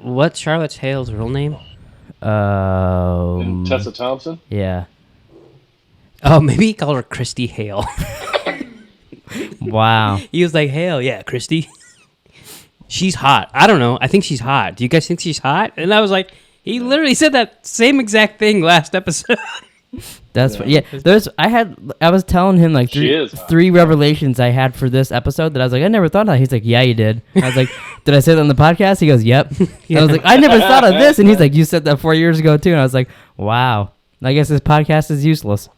What's Charlotte Hale's real name? And Tessa Thompson? Yeah. Oh, maybe he called her Christy Hale. Wow. He was like, Hale, yeah, Christy. She's hot. I don't know. I think she's hot. Do you guys think she's hot? And I was like, he literally said that same exact thing last episode. That's yeah. I was telling him like three revelations I had for this episode that I was like, I never thought of that. He's like, yeah, you did. I was like, did I say that on the podcast? He goes, yep. Yeah. I was like, I never thought of this, and he's like, you said that 4 years ago too. And I was like, wow. I guess this podcast is useless.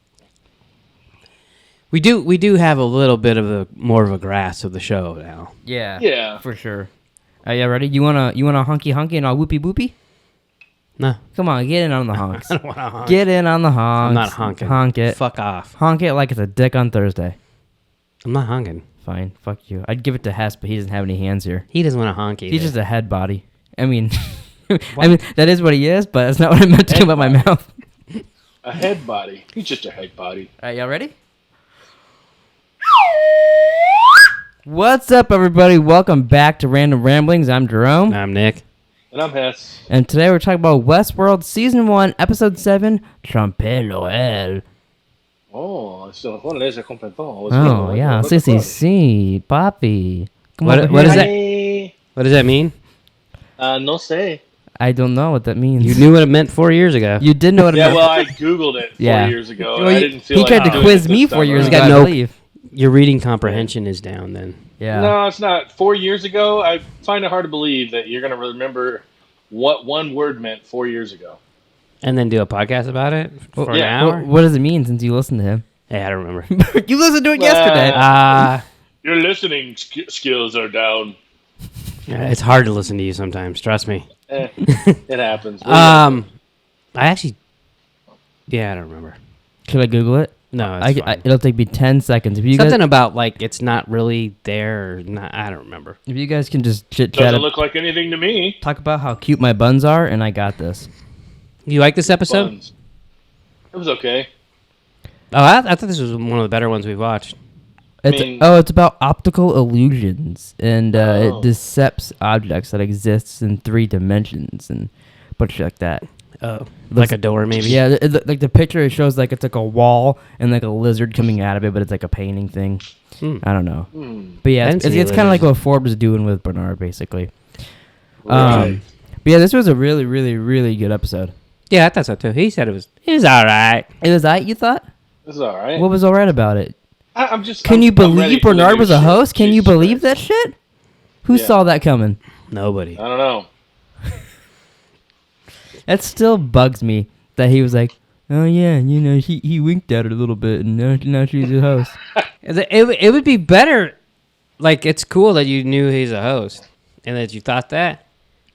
We do have a little bit of more of a grasp of the show now. Yeah, for sure. Are you ready? You wanna honky and I'll whoopie boopie? No. Come on, get in on the honks. I don't want to honk. Get in on the honks. I'm not honking. Honk it. Fuck off. Honk it like it's a dick on Thursday. I'm not honking. Fine, fuck you. I'd give it to Hess, but he doesn't have any hands here. He doesn't want to honk either. He's just a head body. I mean, that is what he is, but that's not what I meant to come out my mouth. A head body. He's just a head body. All right, y'all ready? What's up, everybody? Welcome back to Random Ramblings. I'm Jerome. I'm Nick. And I'm Hess. And today we're talking about Westworld Season 1, Episode 7, Trompe l'Oel. Oh, so holandés completó. Oh, yeah. Si, papi. What is that? What does that mean? No sé. I don't know what that means. You knew what it meant 4 years ago. You did know what it meant. Yeah, well, I Googled it 4 years ago. Well, I didn't feel he like tried to doing quiz it me this 4 time years around. ago, I believe. Your reading comprehension is down then. Yeah. No, it's not. 4 years ago, I find it hard to believe that you're going to remember what one word meant 4 years ago. And then do a podcast about it for an yeah. hour? What does it mean since you listened to him? Hey, I don't remember. You listened to it yesterday. Your listening skills are down. It's hard to listen to you sometimes. Trust me. It happens. I actually... Yeah, I don't remember. Should I Google it? No, it's fine. It'll take me 10 seconds. If you Something about, like, it's not really there or not. I don't remember. If you guys can just chit-chat. Doesn't look like anything to me. Talk about how cute my buns are, and I got this. You like this episode? Buns. It was okay. Oh, I thought this was one of the better ones we've watched. It's about optical illusions, and it decepts objects that exists in 3 dimensions and a bunch like that. Oh, like a door, maybe? Yeah, like the picture, it shows like it's like a wall and like a lizard coming out of it, but it's like a painting thing. I don't know. But yeah, it's kind of like what Forbes is doing with Bernard, basically. Right. But yeah, this was a really, really, really good episode. Yeah, I thought so too. He said it was all right. It was you thought? This is all right. What was all right about it? Can you believe Bernard was a host? Can you believe that shit? Who saw that coming? Nobody. I don't know. That still bugs me that he was like, oh yeah, you know, he winked at her a little bit, and now she's a host. It would be better, like, it's cool that you knew he's a host and that you thought that,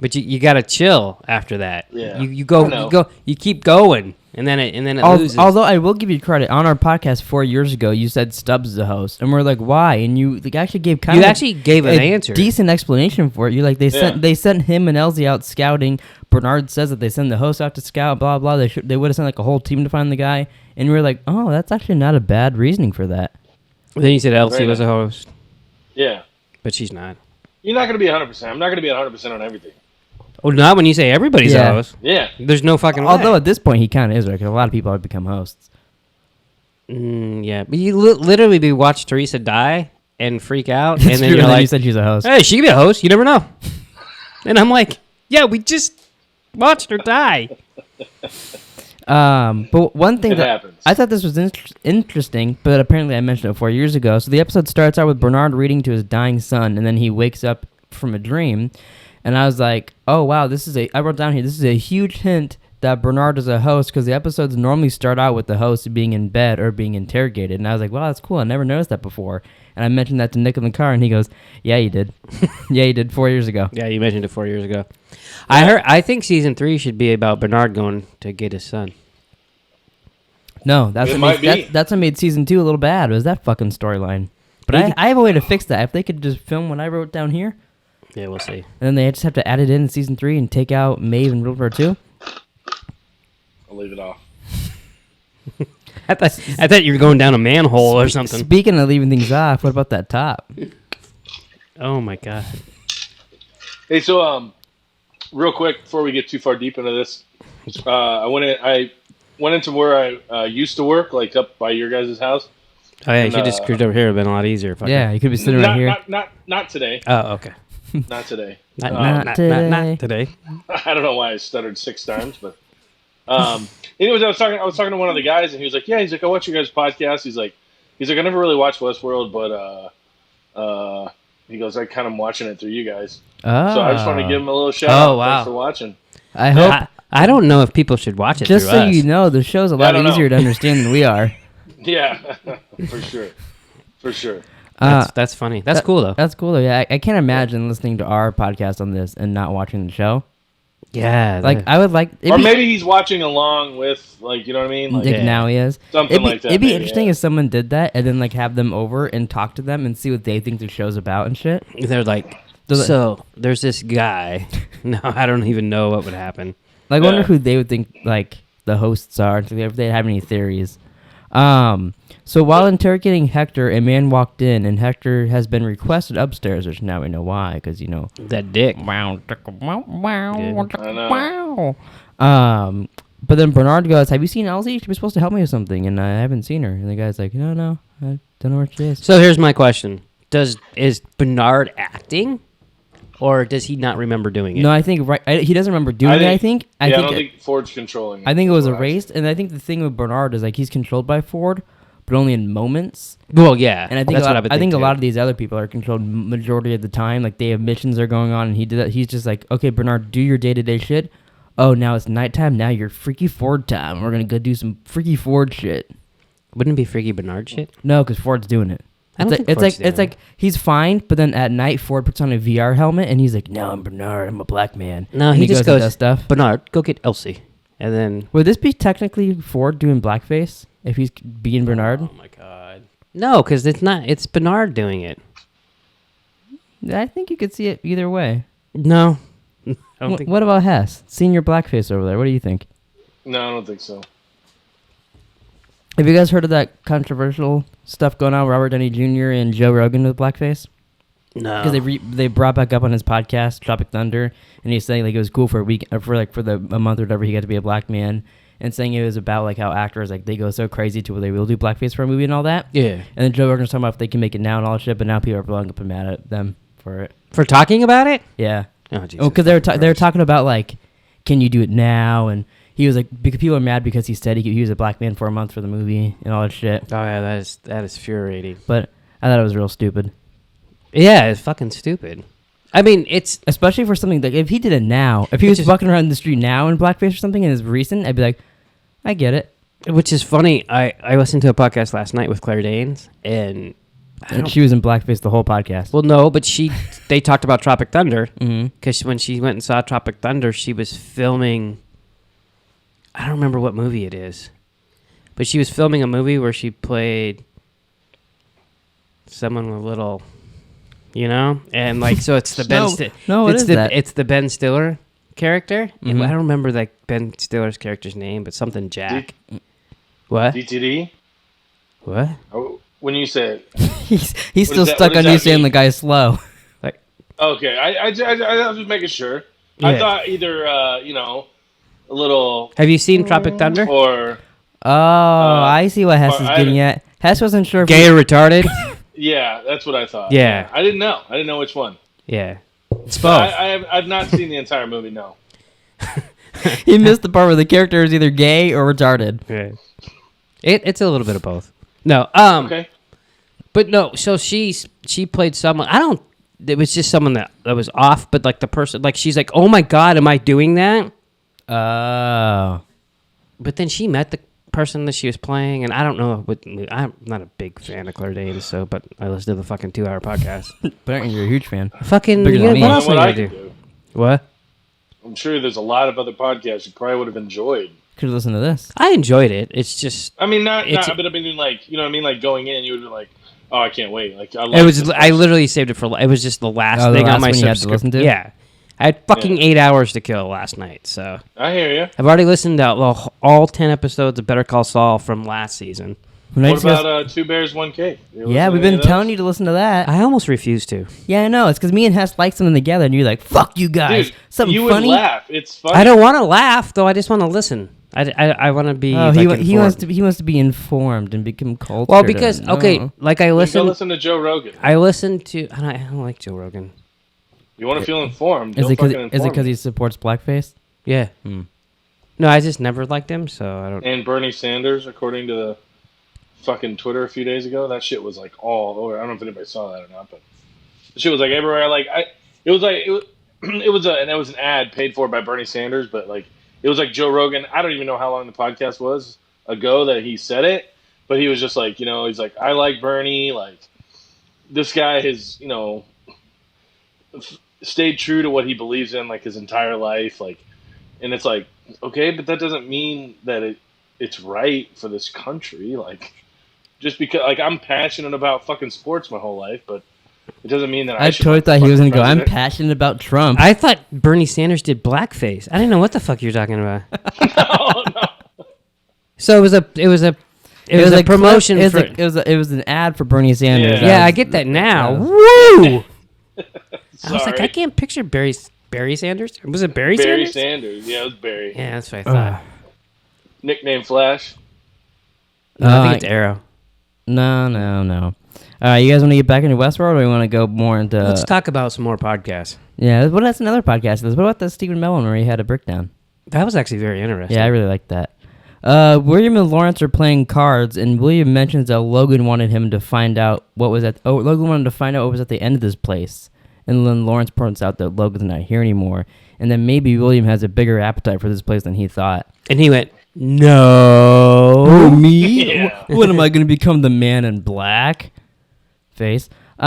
but you gotta chill after that. Yeah. You keep going, and then it loses. Although I will give you credit, on our podcast 4 years ago, you said Stubbs is a host, and we're like, why? And you actually gave an answer, decent explanation for it. You like they sent him and Elsie out scouting. Bernard says that they send the host out to scout. Blah blah. They would have sent like a whole team to find the guy, and we were like, oh, that's actually not a bad reasoning for that. Then you said Elsie was a host. Yeah, but she's not. You're not gonna be 100%. I'm not gonna be 100% on everything. Oh, not when you say everybody's a host. Yeah. There's no fucking way. Although at this point he kind of is, right? Because a lot of people have become hosts. Yeah, but you literally be watch Theresa die and freak out, and then you're like, you said she's a host. Hey, she could be a host. You never know. And I'm like, yeah, we just watched her die. But one thing that happens. I thought this was interesting, but apparently I mentioned it 4 years ago. So the episode starts out with Bernard reading to his dying son, and then he wakes up from a dream. And I was like, oh, wow, I wrote down here, this is a huge hint that Bernard is a host, because the episodes normally start out with the host being in bed or being interrogated. And I was like, wow, that's cool. I never noticed that before. And I mentioned that to Nick in the car, and he goes, yeah, you did. Yeah, you did 4 years ago. Yeah, you mentioned it 4 years ago. I think season 3 should be about Bernard going to get his son. No, that's what made season 2 a little bad, was that fucking storyline. But I have a way to fix that. If they could just film what I wrote down here. Yeah, we'll see. And then they just have to add it in season 3 and take out Maeve and World War 2. I'll leave it off. I thought you were going down a manhole or something. Speaking of leaving things off, what about that top? Oh my god. Hey, so real quick before we get too far deep into this, I went into where I used to work, like up by your guys' house. Oh yeah, you should just cruise over here. It'd been a lot easier. Yeah, you could be sitting right here. Not today. Oh, okay. Not today. Not today. I don't know why I stuttered 6 times, but anyways, I was talking to one of the guys, and he was like, "Yeah," he's like, "I watch your guys' podcast." He's like, "I never really watched Westworld, but he goes, I kind of watching it through you guys." Oh. So I just want to give him a little shout out. Wow. Thanks for watching. I hope. I don't know if people should watch it. Just through so us. you know, the show's a lot easier to understand than we are. Yeah, for sure. That's funny. That's cool though. That's cool though. Yeah, I can't imagine listening to our podcast on this and not watching the show. Yeah, like I would like. Or maybe he's watching along with, like, you know what I mean? Like, now he is. Something like that. It'd be interesting if someone did that and then like have them over and talk to them and see what they think the show's about and shit. They're like, so there's this guy. No, I don't even know what would happen. Like, I wonder who they would think like the hosts are, if they have any theories. So while interrogating Hector, a man walked in, and Hector has been requested upstairs, which now we know why, because, you know... That dick. Wow. But then Bernard goes, "Have you seen Elsie? She was supposed to help me with something, and I haven't seen her." And the guy's like, no, I don't know where she is. So here's my question. Is Bernard acting? Or does he not remember doing it? No, I think he doesn't remember doing it, I think. I don't think Ford's controlling it. I think it was erased, and I think the thing with Bernard is like he's controlled by Ford, but only in moments. Well, yeah. And I think a lot of these other people are controlled majority of the time. Like, they have missions are going on, and he did that. He's just like, "Okay, Bernard, do your day-to-day shit. Oh, now it's nighttime. Now you're Freaky Ford time. We're gonna go do some Freaky Ford shit." Wouldn't it be Freaky Bernard shit? No, because Ford's doing it. It's like he's fine, but then at night Ford puts on a VR helmet and he's like, "No, I'm Bernard. I'm a black man." No, and he just goes, stuff. "Bernard, go get Elsie," and then would this be technically Ford doing blackface if he's being Bernard? Oh my god, no, because it's not. It's Bernard doing it. I think you could see it either way. No, what about Hess, senior blackface over there? What do you think? No, I don't think so. Have you guys heard of that controversial stuff going on with Robert Downey Jr. and Joe Rogan with blackface? No, because they brought back up on his podcast Tropic Thunder, and he's saying like it was cool for a week, a month or whatever, he got to be a black man, and saying it was about like how actors like they go so crazy to where they will do blackface for a movie and all that. Yeah, and then Joe Rogan's talking about if they can make it now and all that shit, but now people are blowing up and mad at them for it. For talking about it? Yeah. Oh, Jesus. Because they were talking about like, can you do it now? And he was like, because people are mad because he said he was a black man for a month for the movie and all that shit. Oh yeah, that is infuriating. But I thought it was real stupid. Yeah, it's fucking stupid. I mean, it's especially for something like if he did it now, if he was walking around the street now in blackface or something and it's recent, I'd be like, I get it. Which is funny. I listened to a podcast last night with Claire Danes, and she was in blackface the whole podcast. Well, no, but they talked about Tropic Thunder because Mm-hmm. when she went and saw Tropic Thunder, she was filming. I don't remember what movie it is, but she was filming a movie where she played someone with little, you know, and like so it's the it's the Ben Stiller character. Mm-hmm. I don't remember like Ben Stiller's character's name, but something Jack. What? DTD? What? Oh, when you said he's still stuck on you saying the guy's slow. Like, okay, I was just making sure. Yeah. I thought either a little. Have you seen Tropic Thunder? Or I see what Hess is getting at. Hess wasn't sure. Gay or retarded? Yeah, that's what I thought. Yeah, I didn't know. I didn't know which one. Yeah, it's both. I've not seen the entire movie. No. He missed the part where the character is either gay or retarded. Yeah. It's a little bit of both. No. Okay. But no. So she played someone. It was just someone that was off. But like the person, like she's like, "Oh my god, am I doing that?" Oh. But then she met the person that she was playing, and I don't know. I'm not a big fan of Claire Danes, but I listen to the fucking 2-hour podcast. But you're a huge fan. Fucking. Bigger than me. What else am I do? What? I'm sure there's a lot of other podcasts you probably would have enjoyed. Could have listened to this. I enjoyed it. It's just. I mean, but I mean, like, you know what I mean? Like, going in, you would be like, "Oh, I can't wait!" Like, I literally saved it for. It was just the last thing on my subscription. Yeah, I had fucking 8 hours to kill last night. So I hear you. I've already listened to all 10 episodes of Better Call Saul from last season. What about Two Bears, One Cave? Yeah, we've been telling you to listen to that. I almost refuse to. Yeah, I know. It's because me and Hess like something together, and you're like, "Fuck you guys." Dude, something you funny. would laugh. It's funny. I don't want to laugh though. I just want to listen. I want to be. Oh, like, he wants to be informed and become cultured. Well, because like I Go listen. listen to Joe Rogan. I listen to. I don't like Joe Rogan. You want to feel informed? Is it because because he supports blackface? Yeah. No, I just never liked him, so I don't. And Bernie Sanders, according to the fucking Twitter a few days ago, that shit was like all over. I don't know if anybody saw that or not, but the shit was like everywhere. It was an ad paid for by Bernie Sanders, but like it was like Joe Rogan. I don't even know how long the podcast was ago that he said it, but he was just like, he's like, I like Bernie. Like this guy has, stayed true to what he believes in like his entire life. Like, and it's like, okay, but that doesn't mean that it's right for this country. Like, just because, like, I'm passionate about fucking sports my whole life, but it doesn't mean that I should. totally thought he was going to go, I'm passionate about Trump. I thought Bernie Sanders did blackface. I didn't know what the fuck you're talking about. No. So it was a promotion. It was an ad for Bernie Sanders. Yeah, I get that now. Woo! I was like, Sorry. I can't picture Barry Sanders. Was it Barry Barry Sanders? Sanders. Yeah, it was Barry. Yeah, that's what I thought. Nickname Flash. No, I think it's Arrow. No. You guys want to get back into Westworld, or you want to go more into... Let's talk about some more podcasts. Yeah, well, that's another podcast. What about the Stephen Mellon where he had a breakdown? That was actually very interesting. Yeah, I really liked that. William and Lawrence are playing cards, and William mentions that Logan wanted him to find out what was at... Oh, Logan wanted to find out what was at the end of this place. And then Lawrence points out that Logan's not here anymore. And then maybe William has a bigger appetite for this place than he thought. And he went, no. Oh, me? Yeah. What am I going to become, the man in black? Face. But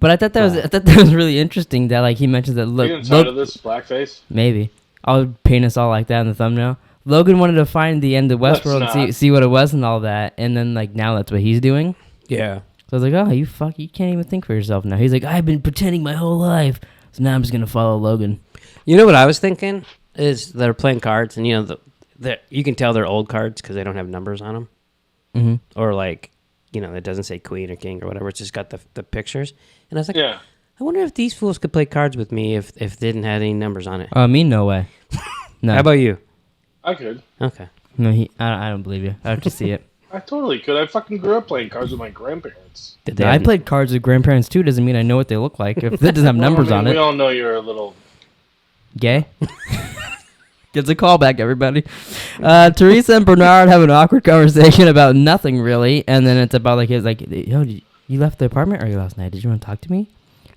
I thought that was really interesting that like he mentions that Are you inside of this blackface? maybe I'll paint us all like that in the thumbnail. Logan wanted to find the end of Westworld and see what it was and all that, and then like now that's what he's doing. Yeah. So I was like, oh, you can't even think for yourself now. He's like, I've been pretending my whole life, so now I'm just gonna follow Logan. You know what I was thinking is they're playing cards, and you can tell they're old cards because they don't have numbers on them, or like, it doesn't say queen or king or whatever. It's just got the pictures. And I was like, Yeah. I wonder if these fools could play cards with me if they didn't have any numbers on it. Me, no way. No. How about you? I could. Okay. No, I don't believe you. I have to see it. I totally could. I fucking grew up playing cards with my grandparents. Did they I have- played cards with grandparents too. Doesn't mean I know what they look like. If it doesn't have numbers on We it. all know you're a little... Gay? Gets a call back, everybody. Theresa and Bernard have an awkward conversation about nothing, really. And then it's about, like, yo, you left the apartment early last night. Did you want to talk to me?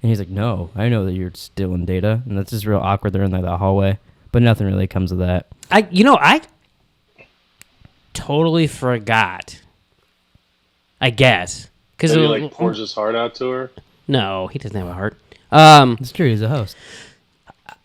And he's like, no, I know that you're still in data. And that's just real awkward. They're in, like, the hallway. But nothing really comes of that. I totally forgot. I guess. So he, like, pours his heart out to her? No, he doesn't have a heart. It's true. He's a host.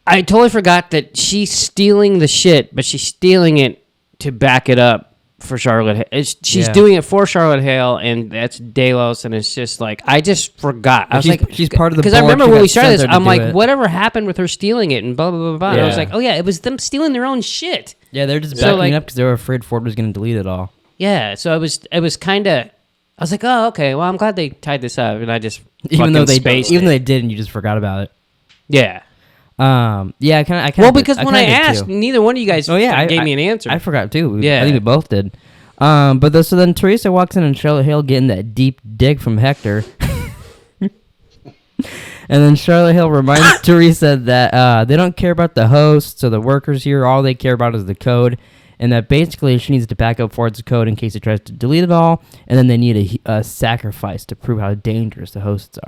I totally forgot that she's stealing the shit, but she's stealing it to back it up for Charlotte. She's doing it for Charlotte Hale, and that's Delos, and it's just like, I just forgot. I was like, she's part of the because I board. remember She when got we started sent this, there to I'm do like, it. whatever happened with her stealing it, and blah, blah, blah, blah. And I was Yeah. like, oh yeah, it was them stealing their own shit. Yeah, they're just So, backing like- it up because they were afraid Ford was going to delete it all. Yeah, so it was kind of, I was like, oh, okay, well, I'm glad they tied this up, and I just Even though spaced though it. they did, and you just forgot about it. Yeah. Yeah, I kind of. Well, because when I asked, neither one of you guys gave me an answer. I forgot too. Yeah. I think we both did. So then Theresa walks in and Charlotte Hale getting that deep dig from Hector. And then Charlotte Hale reminds Theresa that they don't care about the hosts or the workers here. All they care about is the code. And that basically she needs to back up Ford's code in case he tries to delete it all. And then they need a sacrifice to prove how dangerous the hosts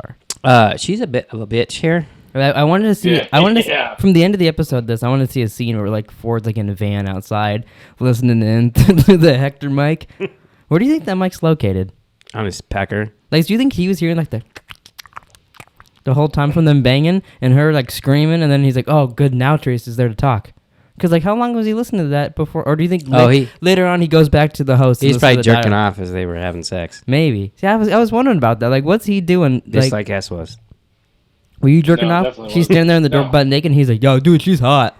are. She's a bit of a bitch here. I wanted to see. Yeah. I wanted to Yeah. from the end of the episode. I wanted to see a scene where like Ford's like in a van outside, listening in to the Hector mic. Where do you think that mic's located? On his pecker. Like, do you think he was hearing like the whole time from them banging and her like screaming, and then he's like, "Oh, good, now Teresa's there to talk." Because like, how long was he listening to that before? Or do you think later on he goes back to the host? He's and probably listens to the jerking dialogue? off as they were having sex. Maybe. See, I was wondering about that. Like, what's he doing? Just like S was. Were you jerking No, off? definitely She's wasn't. standing there in the door, No. butt naked, and he's like, "Yo, dude, she's hot."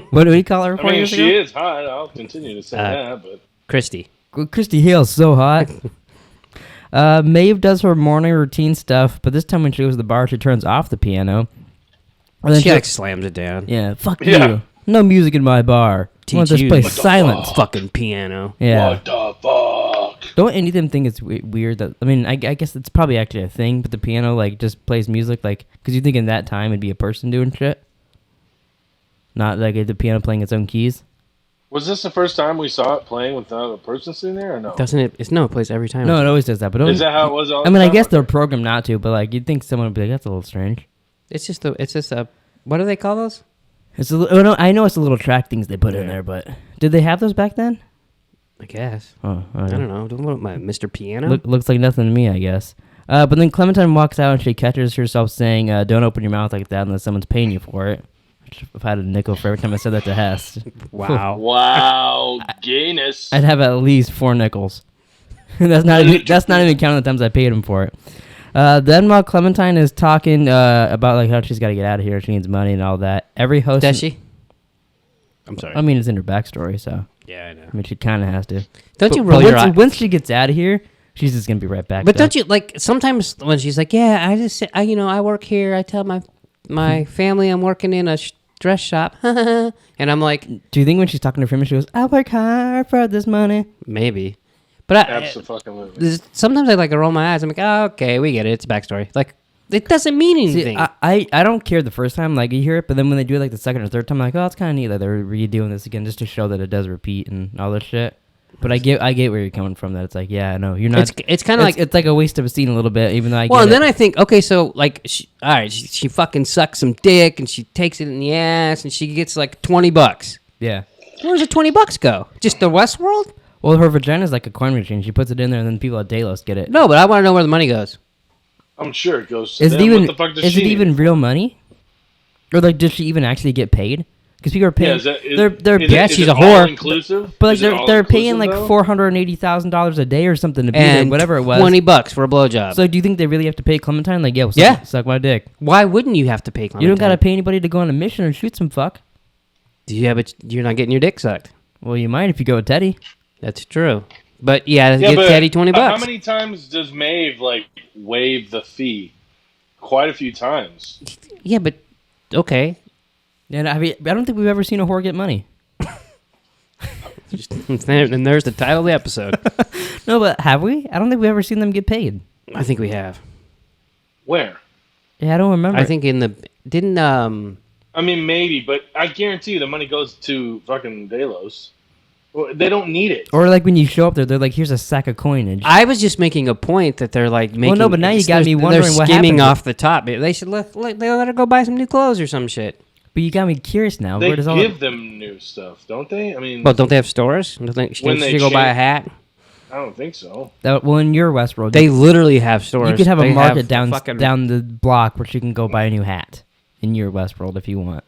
What did he call her? I 4 mean, years she ago? is hot. I'll continue to say that, but... Christy. Christy Hale's so hot. Maeve does her morning routine stuff, but this time when she goes to the bar, she turns off the piano. And then She like slams it down. yeah, fuck Yeah. you. No music in my bar. I want this place silent. Fucking piano. Yeah. What the fuck? Don't any of them think it's weird that, I mean, I guess it's probably actually a thing, but the piano, like, just plays music, like, because you think in that time it'd be a person doing shit? Not like the piano playing its own keys? Was this the first time we saw it playing without a person sitting there, or no? Doesn't it? It plays every time. No, it always does that, but don't. Is that how it was all I mean, the I time? guess they're programmed not to, but, like, you'd think someone would be like, that's a little strange. It's just a. What do they call those? It's no, I know it's the little track things they put in there, but did they have those back then? I guess. Oh, I don't know. Don't want my Mr. Piano. Looks like nothing to me, I guess. But then Clementine walks out and she catches herself saying, "Don't open your mouth like that unless someone's paying you for it." If I had a nickel for every time I said that to Hess, Wow. Wow, gayness. I'd have at least 4 nickels. That's not even counting the times I paid him for it. Then while Clementine is talking about like how she's got to get out of here, she needs money and all that. Every host Does she? I'm sorry. I mean, it's in her backstory, so yeah, I know. I mean, she kind of has to. Don't you But roll your eye? once she gets out of here, she's just gonna be right back. But though. don't you like sometimes when she's like, yeah, I work here. I tell my family I'm working in a dress shop, and I'm like, Do you think when she's talking to her family, she goes, "I work hard for this money"? maybe, but Absolutely. sometimes I like roll my eyes. I'm like, oh, okay, we get it. It's backstory. Like, it doesn't mean anything. See, I don't care the first time, like you hear it, but then when they do it like the second or third time, I'm like, oh, it's kind of neat that they're redoing this again just to show that it does repeat and all this shit. But I get where you're coming from. That it's like, yeah, no, you're not. It's kind of like it's like a waste of a scene a little bit, even though I. Well, get and then it. I think, okay, so like, all right, she fucking sucks some dick and she takes it in the ass and she gets like $20. Yeah. Where's the $20 go? Just the Westworld? Well, her vagina's like a coin machine. She puts it in there, and then people at Delos get it. No, but I want to know where the money goes. I'm sure it goes to Is it them. even? What the fuck does Is she it need? even real money? Or like, does she even actually get paid? Because people are paying. They're Yeah, she's a whore. Inclusive, but like they're paying like $480,000 a day or something to be there, And whatever it was. $20 for a blowjob. So do you think they really have to pay Clementine? Like, yeah, suck my dick. Why wouldn't you have to pay Clementine? You don't gotta pay anybody to go on a mission or shoot some fuck. Yeah, but you're not getting your dick sucked. Well, you might if you go with Teddy. That's true. But yeah, Yeah, get but Teddy $20. How many times does Maeve like waive the fee? Quite a few times. Yeah, but okay. And I mean, I don't think we've ever seen a whore get money. And there's the title of the episode. No, but have we? I don't think we've ever seen them get paid. I think we have. Where? Yeah, I don't remember. I think didn't I mean, maybe, but I guarantee you the money goes to fucking Delos. Well, they don't need it. Or like when you show up there, they're like, "Here's a sack of coinage." I was just making a point that they're like making. Well, no, but now you got me wondering they're what skimming happens. off the top. They should let her go buy some new clothes or some shit. But you got me curious now. They Where does all give them new stuff, don't they? I mean, Well, don't they have stores? Don't they, When they she go buy a change- hat? I don't think so. well, in your Westworld, They literally have stores. you could have a They market down fucking- down the block where she can go buy a new hat in your Westworld if you want.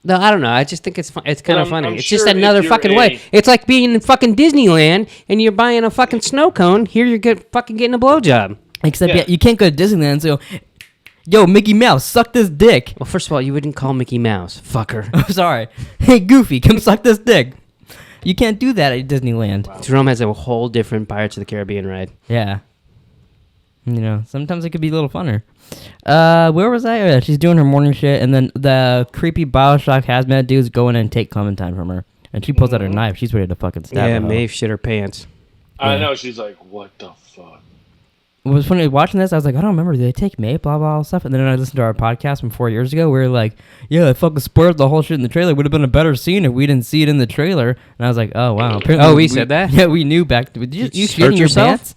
No, I don't know. I just think it's fun. It's kind of funny. I'm It's sure just if another you're fucking way. It's like being in fucking Disneyland and you're buying a fucking snow cone. Here you're fucking getting a blowjob. Except Yeah. you can't go to Disneyland. So, yo, Mickey Mouse, suck this dick. Well, first of all, you wouldn't call Mickey Mouse, fucker. I'm sorry. Hey, Goofy, come suck this dick. You can't do that at Disneyland. Jerome has a whole different Pirates of the Caribbean ride. Yeah. You know, sometimes it could be a little funner. Where was I? Oh, yeah, she's doing her morning shit, and then the creepy Bioshock hazmat dudes go in and take Clementine from her. And she pulls out her knife. She's ready to fucking stab Yeah, her. Maeve shit her pants. I Yeah. know. She's like, what the fuck? It was funny watching this. I was like, I don't remember. Did they take Maeve? Blah, blah, blah stuff. And then I listened to our podcast from 4 years ago. We were like, yeah, I fucking spoiled the whole shit in the trailer. Would have been a better scene if we didn't see it in the trailer. And I was like, oh, wow. Apparently Oh, we said that? Yeah, we knew back. Did you hurt shit in your yourself? pants?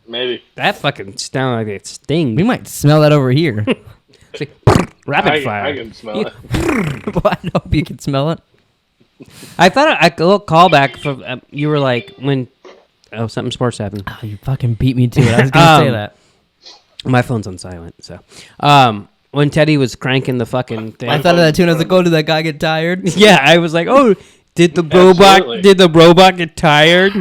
Maybe. That fucking sound like it stings. We might smell that over here. It's like, rapid fire. I can smell it. Well, I hope you can smell it. I thought a little callback from you were like when something sports happened. Oh, you fucking beat me to it. I was going to say that. My phone's on silent, so when Teddy was cranking the fucking thing. I thought of that too, and I was like, oh, did that guy get tired? Yeah, I was like, oh, did the Absolutely. robot get tired?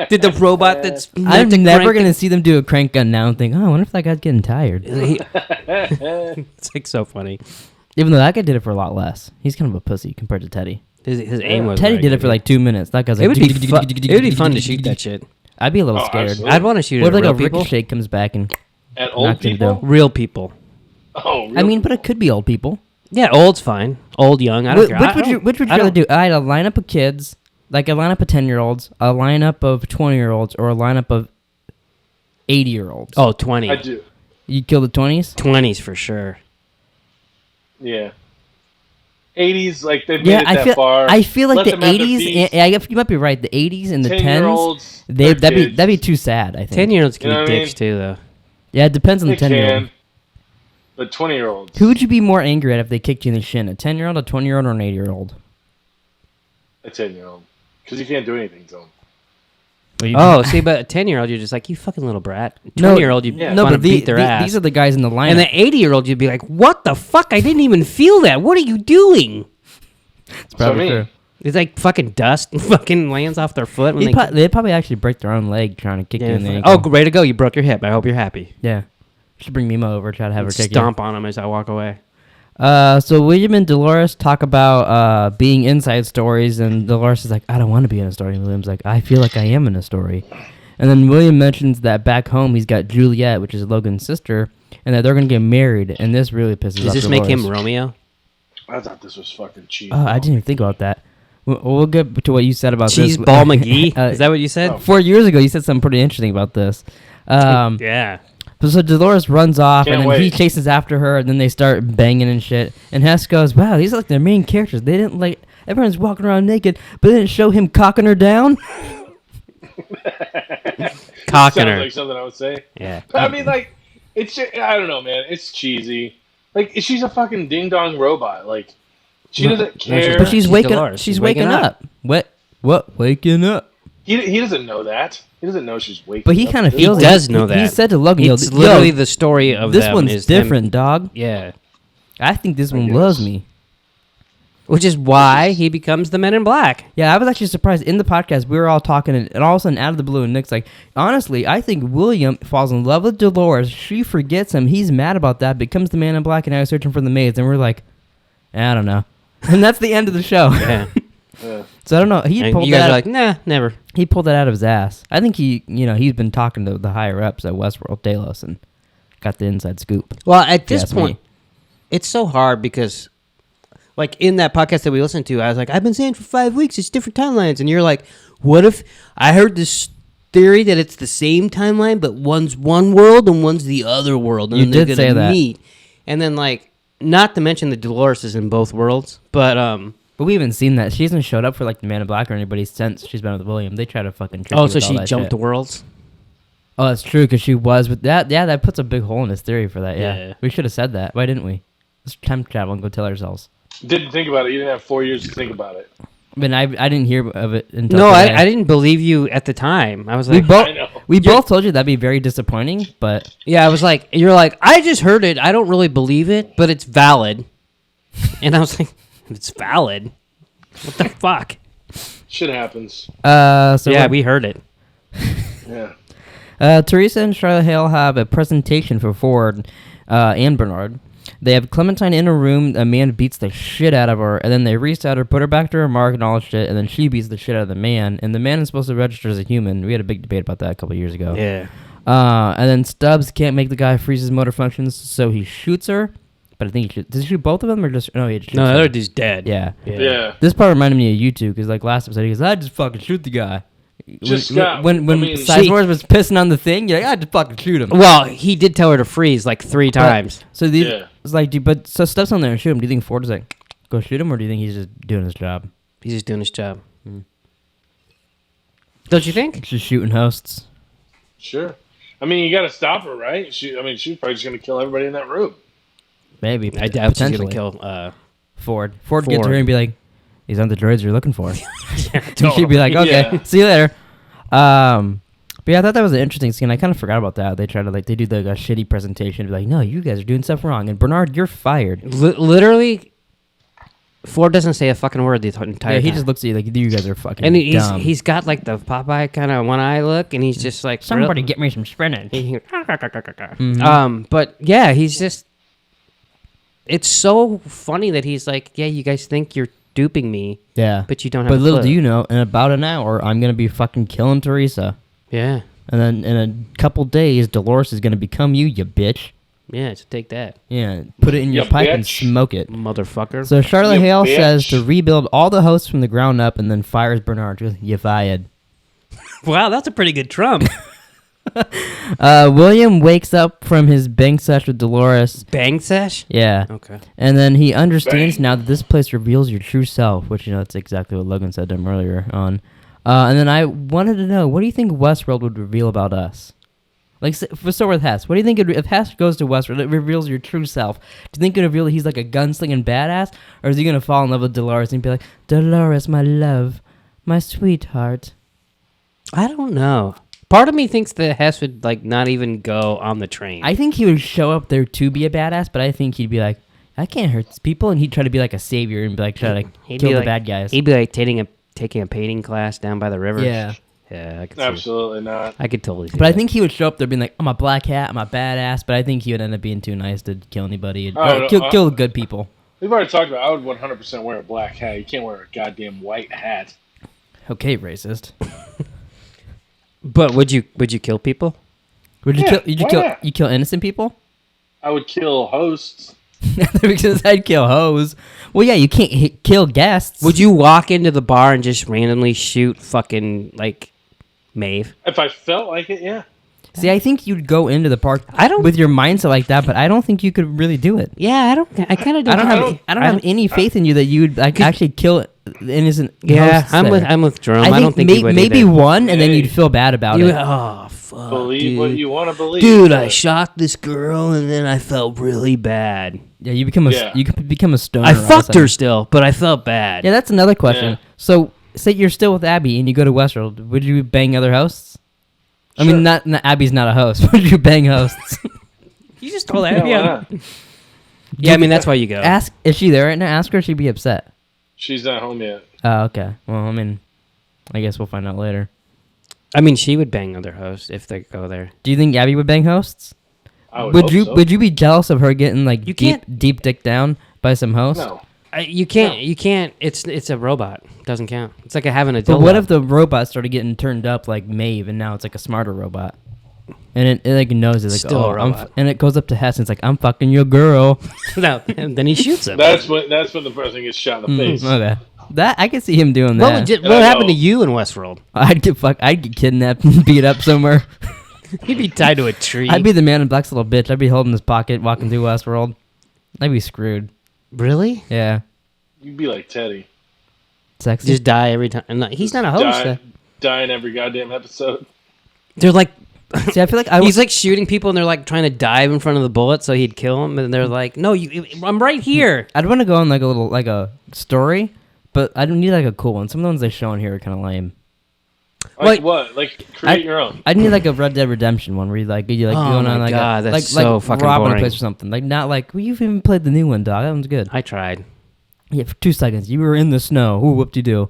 Did the robot that's I'm never going to see them do a crank gun now and think, oh, I wonder if that guy's getting tired. It's like so funny. Even though that guy did it for a lot less. He's kind of a pussy compared to Teddy. His aim was Teddy very did it good. for like 2 minutes. That guy's like, It would be fun to shoot that shit. I'd be a little scared. absolutely. I'd want to shoot What at if like real a people. ricochet comes back and At old knocked him people? down? Real people. Oh, I mean, but it could be old people. Yeah, old's fine. Old, young. I don't care. Which would you rather do? I had a lineup of kids, like a lineup of 10-year-olds, a lineup of 20-year-olds, or a lineup of 80-year-olds. Oh, 20. I do. You kill the 20s? 20s for sure. Yeah. 80s, like they've Yeah, made it that far. I feel like Let the them have their 80s. feast. Yeah, you might be right. The 80s and the 10s. 10-year-olds, That'd kids. be too sad. I think. 10-year-olds can You know be what I dicks mean? too, though. Yeah, it depends on They the 10-year-old. can. But 20-year-olds. Who would you be more angry at if they kicked you in the shin? A 10-year-old, a 20-year-old, or an 80-year-old? A 10-year-old. Because you can't do anything to them. Oh, see, but a 10-year-old, you're just like, you fucking little brat. No, 20-year-old, you'd yeah. No, want to but beat their ass. these are the guys in the lineup. And the 80-year-old, you'd be like, what the fuck? I didn't even feel that. What are you doing? It's probably So I mean, true. It's like fucking dust fucking lands off their foot. When They'd probably actually break their own leg trying to kick you in the oh, ankle. way to go. You broke your hip. I hope you're happy. Yeah. Should bring Mimo over, try to have her kick you. Stomp on him as I walk away. So William and Dolores talk about being inside stories, and Dolores is like, I don't want to be in a story. And William's like, I feel like I am in a story. And then William mentions that back home he's got Juliet, which is Logan's sister, and that they're going to get married, and this really pisses Does off this Dolores. make him Romeo? I thought this was fucking cheap. Oh, I didn't even think about that. We'll get to what you said about Cheese this. Ball McGee? Is that what you said? 4 years ago, you said something pretty interesting about this. Yeah. So Dolores runs off, Can't and then he wait. chases after her, and then they start banging and shit. And Hess goes, wow, these are like their main characters. They didn't like, everyone's walking around naked, but they didn't show him cocking her down. Cocking Sounds her. like something I would say. Yeah. I mean, like, it's just, I don't know, man. It's cheesy. Like, she's a fucking ding-dong robot. Like, she doesn't care. But she's waking Dolores. She's waking up. What? Waking up? He doesn't know that. He doesn't know she's waking But he up. kind of He feels does it. know He that. said to Logan, It's yo, literally the story of this them one's is them- different, dog. Yeah. I think this one guess. loves me. Which is why he becomes the Men in Black. Yeah, I was actually surprised. In the podcast, we were all talking, and all of a sudden, out of the blue, Nick's like, honestly, I think William falls in love with Dolores. She forgets him. He's mad about that, becomes the Man in Black, and now he's searching for the maids. And we're like, I don't know. And that's the end of the show. Yeah. Yeah. So I don't know. He And pulled you guys that are out. like, nah, never. He pulled that out of his ass. I think he's been talking to the higher ups at Westworld, Delos, and got the inside scoop. Well, at this Yes, point, me. it's so hard because, like, in that podcast that we listened to, I was like, I've been saying for 5 weeks, it's different timelines. And you're like, what if I heard this theory that it's the same timeline, but one's one world and one's the other world? And You then they're did gonna say that. meet. And then, like, not to mention that Dolores is in both worlds, but, But we haven't seen that. She hasn't showed up for like the Man in Black or anybody since she's been with William. They try to fucking trick oh, you so with all she that jumped shit. the worlds? Oh, that's true, because she was with that. Yeah, that puts a big hole in his theory for that. Yeah. Yeah. We should have said that. Why didn't we? Let's time travel and go tell ourselves. Didn't think about it. You didn't have 4 years to think about it. I mean, I didn't hear of it until No, today. I didn't believe you at the time. I was We like, both I know. both told you that'd be very disappointing, but yeah, I was like, you're like, I just heard it. I don't really believe it, but it's valid. And I was like, it's valid. What the fuck? Shit happens. so yeah, we heard it. Yeah. Theresa and Charlotte Hale have a presentation for Ford and Bernard. They have Clementine in a room. A man beats the shit out of her, and then they reset her, put her back to her mark and all that shit, and then she beats the shit out of the man. And the man is supposed to register as a human. We had a big debate about that a couple years ago. Yeah. And then Stubbs can't make the guy freeze his motor functions, so he shoots her. But I think he shoot. Does he shoot both of them or just no? He just shoots No, the her. other dude's dead. Yeah. Yeah. This part reminded me of you two, because like last episode, he goes, "I just fucking shoot the guy." When I mean, Sizemore was pissing on the thing, you're like, "I just fucking shoot him." Well, he did tell her to freeze like 3 times. So these, Yeah. it's like, but so Stubbs on there and shoot him. Do you think Ford is like, go shoot him, or do you think he's just doing his job? He's just doing his job. Don't you think? Just shooting hosts. Sure. I mean, you got to stop her, right? She's probably just going to kill everybody in that room. Maybe. I doubt she's potentially. going to kill... Ford. Ford gets her and be like, "These aren't the droids you're looking for." totally. She'd be like, "Okay, Yeah. see you later." But yeah, I thought that was an interesting scene. I kind of forgot about that. They try to they do a shitty presentation, be like, "No, you guys are doing stuff wrong," and Bernard, you're fired. Literally, Ford doesn't say a fucking word the entire Yeah, he time. just looks at you like, "You guys are fucking And dumb." he's got like the Popeye kind of one eye look, and he's just like... Somebody get me some spinach. But yeah, he's just... It's so funny that he's like, yeah, you guys think you're duping me, Yeah, but you don't have but a little clue. do you know, in about an hour, I'm gonna be fucking killing Theresa. Yeah. And then in a couple days, Dolores is going to become you, you bitch. Yeah, so take that. Yeah, put it in your You pipe and bitch. smoke it. Motherfucker. So Charlotte You Hale bitch. says to rebuild all the hosts from the ground up and then fires Bernard. You fired. Wow, that's a pretty good Trump. William wakes up from his bang sesh with Dolores. Bang sesh? Yeah. Okay. And then he understands Bang. now that this place reveals your true self, which, that's exactly what Logan said to him earlier on. And then I wanted to know, what do you think Westworld would reveal about us? Like, let's start with Hess. What do you think if Hess goes to Westworld, it reveals your true self? Do you think it would reveal that he's like a gunslinging badass? Or is he going to fall in love with Dolores and be like, Dolores, my love, my sweetheart? I don't know. Part of me thinks that Hess would like not even go on the train. I think he would show up there to be a badass, but I think he'd be like, I can't hurt these people, and he'd try to be like a savior and be like, try to He'd kill be the like- bad guys. He'd be like taking a painting class down by the river. Yeah. Yeah, I could see. Absolutely not. I could totally see But I that. think he would show up there being like, I'm a black hat, I'm a badass, but I think he would end up being too nice to kill anybody. Oh, no, Kill good people. We've already talked about. I would 100% wear a black hat. You can't wear a goddamn white hat. Okay, racist. But would you kill people? Would you Yeah, kill? why not? You kill innocent people? I would kill hosts. Because I'd kill hoes. Well, yeah, you can't kill guests. Would you walk into the bar and just randomly shoot fucking like Maeve? If I felt like it, yeah. See, I think you'd go into the park I don't- with your mindset like that, but I don't think you could really do it. Yeah, I kind of I don't have don't- any faith in you that you would like actually kill innocent. Yeah, hosts I'm there. with Jerome. I I don't think you would maybe either. one, and then Hey. you'd feel bad about You- it. oh fuck, Believe dude. what you want to believe. Dude, I shot this girl and then I felt really bad. Yeah, you become Yeah. you could become a stoner. I all of a fucked sudden. her still, but I felt bad. Yeah, that's another question. Yeah. So, say you're still with Abby and you go to Westworld, would you bang other hosts? I Sure. mean, not Abby's not a host. Would you bang hosts? You just told Yeah, why not? Yeah, I mean that's why you go. Ask, is she there right now? Ask her if she'd be upset. She's not home yet. Oh, okay. Well, I mean, I guess we'll find out later. I mean, she would bang other hosts if they go there. Do you think Abby would bang hosts? I would hope you so. Would you be jealous of her getting like You deep dick down by some host? No. You can't. You can't. It's a robot. Doesn't count. It's like having a dildo. But what if the robot started getting turned up like Maeve, and now it's like a smarter robot, and it like knows it's like Still a oh, robot. and it goes up to Hess and it's like I'm fucking your girl. no? And then he shoots him. That's when the person gets shot in the face. Okay, that I can see him doing what that. would I what happened to know. you in Westworld? I'd get kidnapped and beat up somewhere. You'd be tied to a tree. I'd be the Man in Black's little bitch. I'd be holding his pocket, walking through Westworld. I'd be screwed. really Yeah, You'd be like Teddy. sexy. just die every time. No, he's not a host. Die in every goddamn episode. They're like See, I feel like he's like shooting people and they're like trying to dive in front of the bullet so he'd kill him and they're like, no, I'm right here. I'd want to go on like a little like a story, but I don't need like a cool one. Some of the ones they show on here are kind of lame. Like Like- what? Like create your own. I'd need like a Red Dead Redemption one where you like Oh going my on like God, a, that's like so fucking robbing boring. a place or something. Like not like well, you've even played the new one, dog. That one's good. I tried. Yeah, for 2 seconds you were in the snow. Ooh, whoop-de-doo.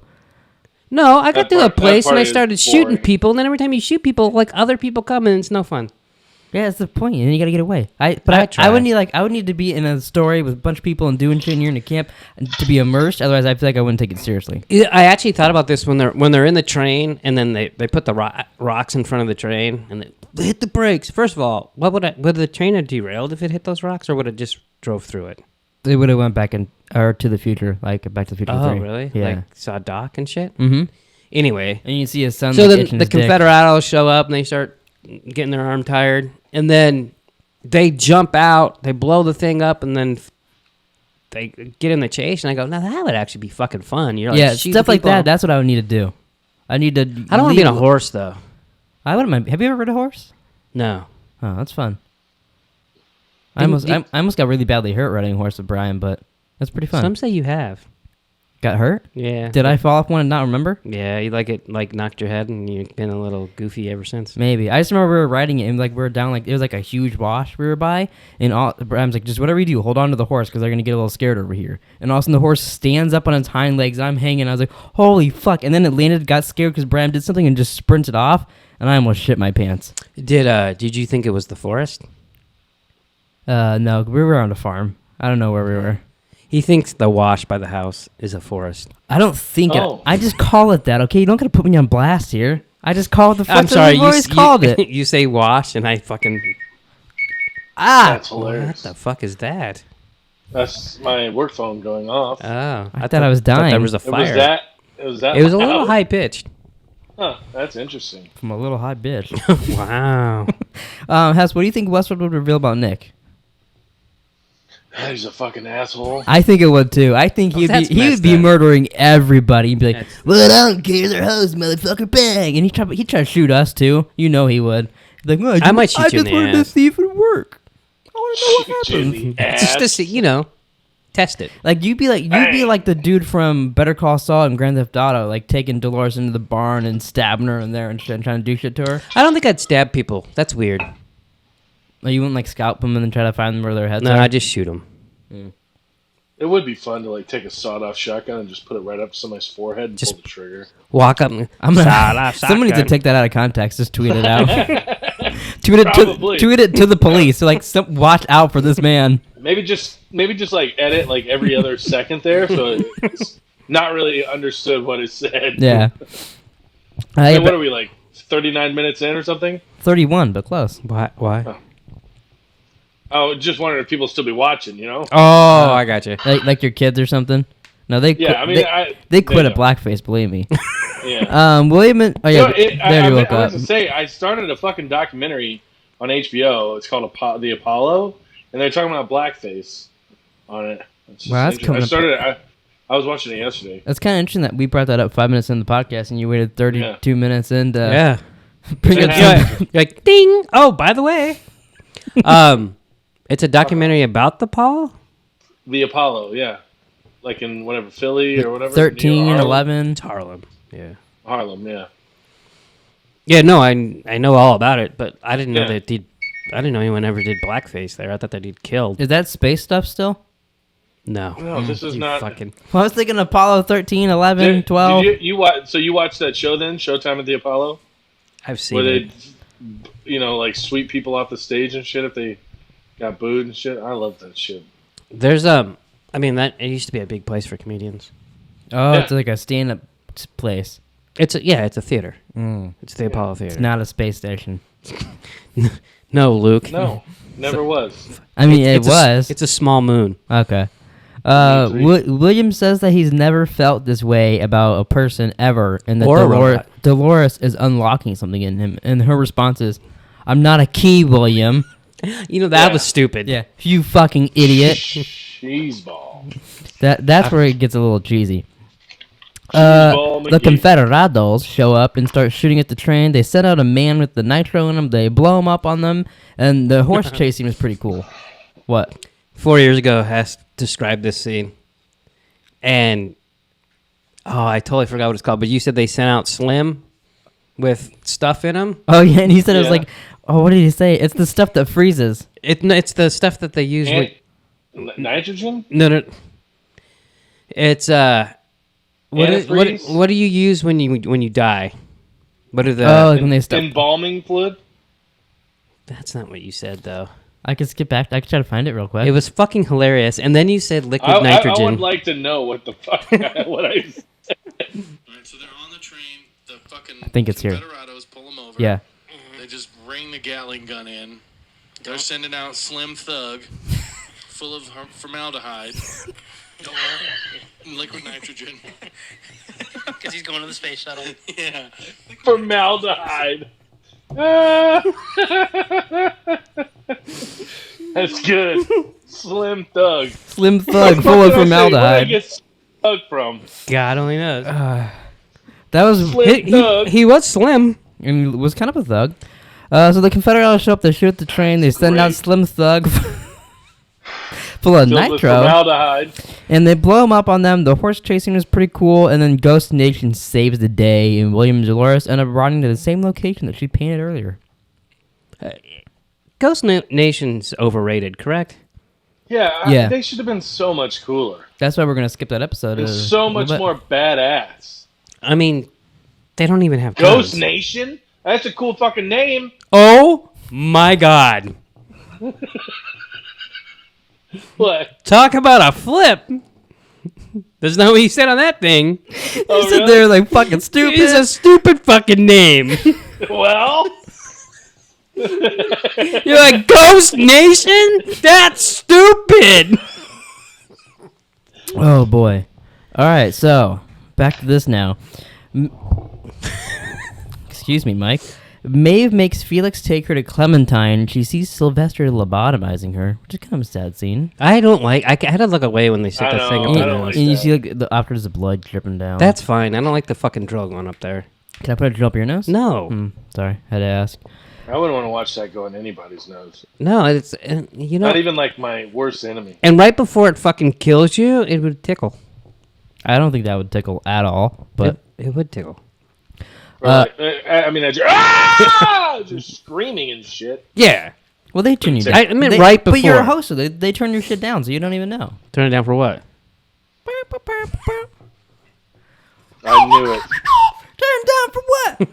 No, I got That to a part- that place and part I is started shooting boring. people, and then every time you shoot people, like other people come and it's no fun. Yeah, that's the point. And you gotta get away. I try. would need to be in a story with a bunch of people and doing shit, and you're in a camp to be immersed. Otherwise, I feel like I wouldn't take it seriously. Yeah, I actually thought about this when they're in the train and then they put the rocks in front of the train and they hit the brakes. First of all, would the train have derailed if it hit those rocks, or would it just drove through it? They would have went back or to the future, like Back to the Future 3. Oh, really? Yeah. Like saw Doc and shit. Mm-hmm. Anyway, And you see his son. so like, then itching the his dick. Confederados show up and they start getting their arm tired, and then they jump out, they blow the thing up, and then they get in the chase. And I go, now that would actually be fucking fun. You're like, Yeah, shooting stuff like people. that. That's what I would need to do. I need to. I don't want to be on a horse though. I wouldn't mind. Have you ever ridden a horse? No. Oh, that's fun. I Didn't- almost got really badly hurt riding a horse with Brian, but that's pretty fun. Some say you have. Got hurt? Yeah. Did I fall off one and not remember? Yeah, you knocked your head and you've been a little goofy ever since. Maybe. I just remember we were riding it and like we were down like it was like a huge wash we were by, and Brian's like, just whatever you do, hold on to the horse because they're gonna get a little scared over here. And all of a sudden the horse stands up on its hind legs. And I'm hanging. I was like, holy fuck! And then it landed, got scared because Brian did something and just sprinted off, and I almost shit my pants. Did you think it was the forest? No, we were on a farm. I don't know where we were. He thinks the wash by the house is a forest. I don't think Oh. it. I just call it that, okay? You don't got to put me on blast here. I just call it the fuck I'm sorry. I've always called it. You say wash, and I fucking. That's What hilarious. the fuck is that? That's my work phone going off. Oh, I thought I was dying. there was a It fire. was that. It was that. It was a little loud? high pitched. Huh, that's interesting. From a little hot bitch. Wow. Hess, what do you think Westworld would reveal about Nick? He's a fucking asshole. I think it would too. I think he that's would messed be up. murdering everybody. He'd be like, That's- "Well, I don't care, they're hoes, motherfucker, bang!" And he'd try to shoot us too. You know he would. He'd be like, well, I might shoot you in just the wanted to ass. see if it work. I want to know what Shoot you in happens. the Just to ass. see, test it. Like you'd be like the dude from Better Call Saul and Grand Theft Auto, like taking Dolores into the barn and stabbing her in there and shit, and trying to do shit to her. I don't think I'd stab people. That's weird. Like, you wouldn't like scalp them and then try to find them where their heads No, are. I just shoot them. It would be fun to like take a sawed-off shotgun and just put it right up to somebody's forehead and Just- pull the trigger. Walk up. And, I'm gonna. Someone needs to take that out of context. Just tweet it out. Probably. tweet it to the police. So, like, watch out for this man. Maybe just like edit like every other second there, so it's not really understood what it said. Yeah. Hey, what are we like 39 minutes in or something? 31, but close. Why? Oh, just wondering if people still be watching. Oh, I got you. Like your kids or something. No, they. Yeah, I mean, they quit there at you Blackface. Believe me. go. Yeah. William. Oh yeah. There you woke I up. was to say, I started a fucking documentary on HBO. It's called The Apollo, and they're talking about blackface on it. It's just Wow, that's interesting. coming I up- started. I was watching it yesterday. That's kind of interesting that we brought that up 5 minutes into the podcast and you waited 32 minutes in to Yeah. bring it Yeah. to. You're like, ding. Oh, by the way. It's a documentary about the Apollo? The Apollo, yeah, like in whatever Philly or whatever. 13, near 11. It's Harlem. Yeah. Harlem, yeah. Yeah, no, I know all about it, but I didn't know Yeah. that I didn't know anyone ever did blackface there. I thought that he'd killed. Is that space stuff still? No. No, this is You not. fucking. Well, I was thinking Apollo 13, 11, 12. Did you watch? So you watched that show then, Showtime at the Apollo, I've seen where it. they, like sweep people off the stage and shit if they got booed and shit. I love that shit. There's I mean that it used to be a big place for comedians. Oh, Yeah. it's like a stand-up place. It's a theater. It's the Apollo Theater. It's not a space station. No, Luke. No, never was. I mean, it It's was. It's a small moon. Okay. Three. William says that he's never felt this way about a person ever, and that Or a robot. Dolores is unlocking something in him. And her response is, "I'm not a key, William." That Yeah. was stupid. Yeah, you fucking idiot. Cheeseball. That's where it gets a little cheesy. Cheeseball The McGee. Confederados show up and start shooting at the train. They set out a man with the nitro in him. They blow him up on them, and the horse chase scene is pretty cool. What? 4 years ago, Hess described this scene, and I totally forgot what it's called. But you said they sent out Slim with stuff in them. Oh yeah, and he said it was Yeah. like, oh, what did he say? It's the stuff that freezes. It's the stuff that they use. And- With, nitrogen? no. It's Antifreeze? what do you use when you die? What are the? Like when they stop. Embalming fluid? That's not what you said though. I could skip back. I could try to find it real quick. It was fucking hilarious. And then you said liquid I nitrogen. would like to know what the fuck what I said. Alright, so they're on the train. The fucking I think it's here. Confederados pull them over. Yeah. They just bring the Gatling gun in. They're sending out Slim Thug, full of formaldehyde, and liquid nitrogen. Because he's going to the space shuttle. Yeah. Formaldehyde. Ah. That's good. Slim Thug. Slim Thug full of Where did I formaldehyde. get Thug from? God only knows. That was Slim Thug. He was slim. and was kind of a thug. So the Confederates show up. They shoot the train. They send out Great. Slim Thug full of Filled with nitro, formaldehyde. and they blow him up on them. The horse chasing was pretty cool, and then Ghost Nation saves the day, and William and Dolores end up riding to the same location that she painted earlier. Ghost Nation's overrated, correct? Yeah, Yeah. they should have been so much cooler. That's why we're gonna skip that episode. And a so little much bit. more badass. I mean, they don't even have Ghost guns. Nation? That's a cool fucking name. Oh my God! What? Talk about a flip. There's no what he said on that thing. Oh, He said really? they're like fucking stupid. It's a stupid fucking name. Well, You're like, Ghost Nation? That's stupid. Oh boy. All right, so back to this now. Excuse me, Mike. Maeve makes Felix take her to Clementine. She sees Sylvester lobotomizing her, which is kind of a sad scene. I don't like. I had to look away when they stick I that thing know, up I there. don't like and you that. see like after there's the blood dripping down. That's fine. I don't like the fucking drill going up there. Can I put a drill up your nose? No, Sorry, had to ask. I wouldn't want to watch that go in anybody's nose. no. It's you know. Not even like my worst enemy. And right before it fucking kills you, it would tickle. I don't think that would tickle at all, but It would tickle. Or I mean, just screaming and shit. Yeah. well, they turn you down. I meant They- right But you're a before. host, so they turn your shit down, so you don't even know. Turn it down for what? I knew it. Turn down for what?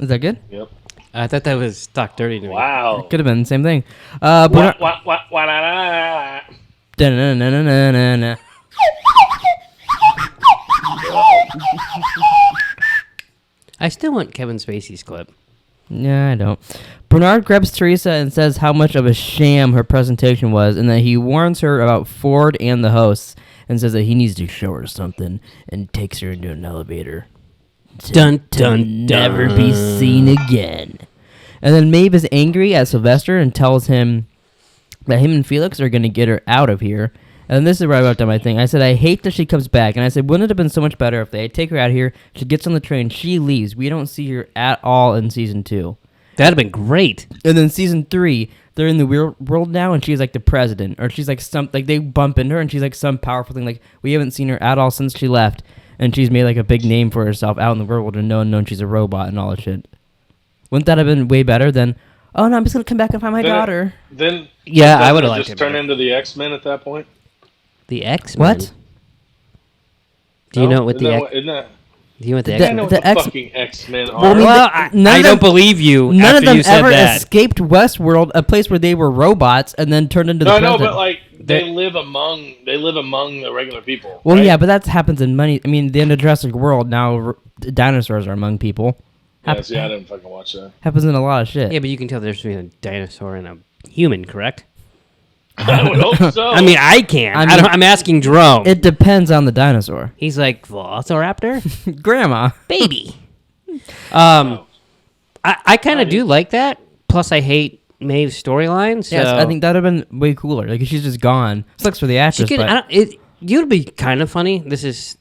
Is that good? Yep. I thought that was Talk Dirty to me. Wow. Could have been the same thing. But Wah. Da-na-na-na-na-na-na. I still want Kevin Spacey's clip. Yeah, I don't. Bernard grabs Theresa and says how much of a sham her presentation was, and that he warns her about Ford and the hosts, and says that he needs to show her something, and takes her into an elevator. Dun, To dun, never dun. be seen again. And then Maeve is angry at Sylvester and tells him that him and Felix are going to get her out of here. And this is where I wrote down my thing. I said, I hate that she comes back. And I said, wouldn't it have been so much better if they take her out here, she gets on the train, she leaves. We don't see her at all in season 2. That'd have been great. And then season 3, they're in the real world now, and she's like the president. Or she's like some, like they bump into her, and she's like some powerful thing. Like, we haven't seen her at all since she left. And she's made like a big name for herself out in the real world, and no one knows she's a robot and all that shit. Wouldn't that have been way better than, oh no, I'm just going to come back and find my daughter? Then Yeah, I doesn't would it have liked just it turn better. into the X-Men at that point. The X-Men. What? Do you No? know what the X? Isn't that? Do you know what the I X-Men? know what The the X- fucking X-Men are. Well, I mean, Well, none I of don't them- believe you. None after of them you said ever that. escaped Westworld, a place where they were robots, and then turned into no, the I know, president. but like they They- live among the regular people. Well, right? yeah, but that happens in many. I mean, the end of Jurassic World now, dinosaurs are among people. Yeah, see, I didn't fucking watch that. Happens in a lot of shit. Yeah, but you can tell there's between a dinosaur and a human, correct? I would hope so. I mean, I can. I mean- I'm asking Jerome. It depends on the dinosaur. He's like, Velociraptor? Grandma. Baby. Oh. I kind of do like that. Plus, I hate Maeve's storyline. So Yes, I think that would have been way cooler. Like, if she's just gone. Sucks for the she actress, could. but You'd be kind of funny. This is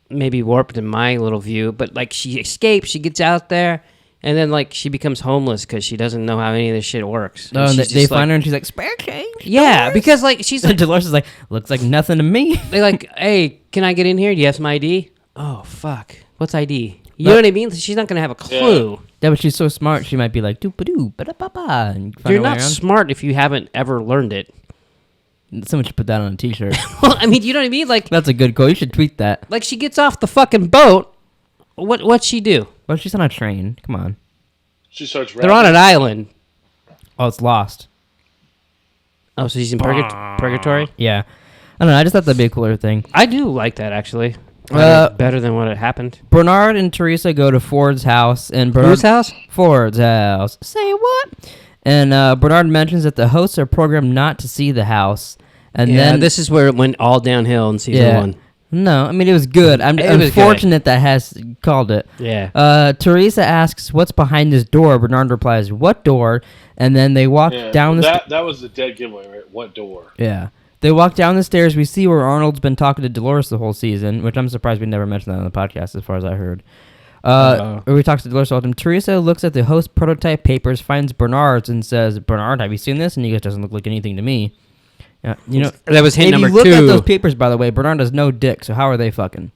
maybe warped in my little view, but like she escapes, she gets out there, and then like she becomes homeless because she doesn't know how any of this shit works. oh, and she's they just find like, her and she's like, spare change. Yeah, Dolores?" because like she's And like, Dolores is like, looks like nothing to me. they like, hey, can I get in here? Do you have some ID? Oh fuck, what's ID? You know what I mean? She's not gonna have a clue. Yeah, but she's so smart, she might be like, doo-ba-doo, ba-da-ba-ba. and find You're her way not around. smart if you haven't ever learned it. Someone should put that on a t-shirt. Well, I mean, you know what I mean? Like That's a good quote. You should tweet that. she gets off the fucking boat. What'd she do? Well, she's on a train. Come on. She starts. They're on an island. Oh, it's lost. Oh, so she's in purgatory? Yeah. I don't know. I just thought that'd be a cooler thing. I do like that, actually. Better than what had happened. Bernard and Theresa go to Ford's house, and Bernard, Whose house? Ford's house. Say what? And Bernard mentions that the hosts are programmed not to see the house, and Yeah, then this is where it went all downhill in season 1. No, I mean it was good. I'm It was good. unfortunate that Hess called it. Yeah. Theresa asks, "What's behind this door?" Bernard replies, "What door?" And then they walk down the that was the dead giveaway, right? What door? Yeah. They walk down the stairs. We see where Arnold's been talking to Dolores the whole season, which I'm surprised we never mentioned that on the podcast, as far as I heard. Or we talked to Dolores all the time. Teresa looks at the host prototype papers, finds Bernard's, and says, "Bernard, have you seen this?" And he goes, "Doesn't look like anything to me." Yeah, you know, That was hint if number you look 2. at those papers, by the way, Bernard has no dick, so how are they fucking?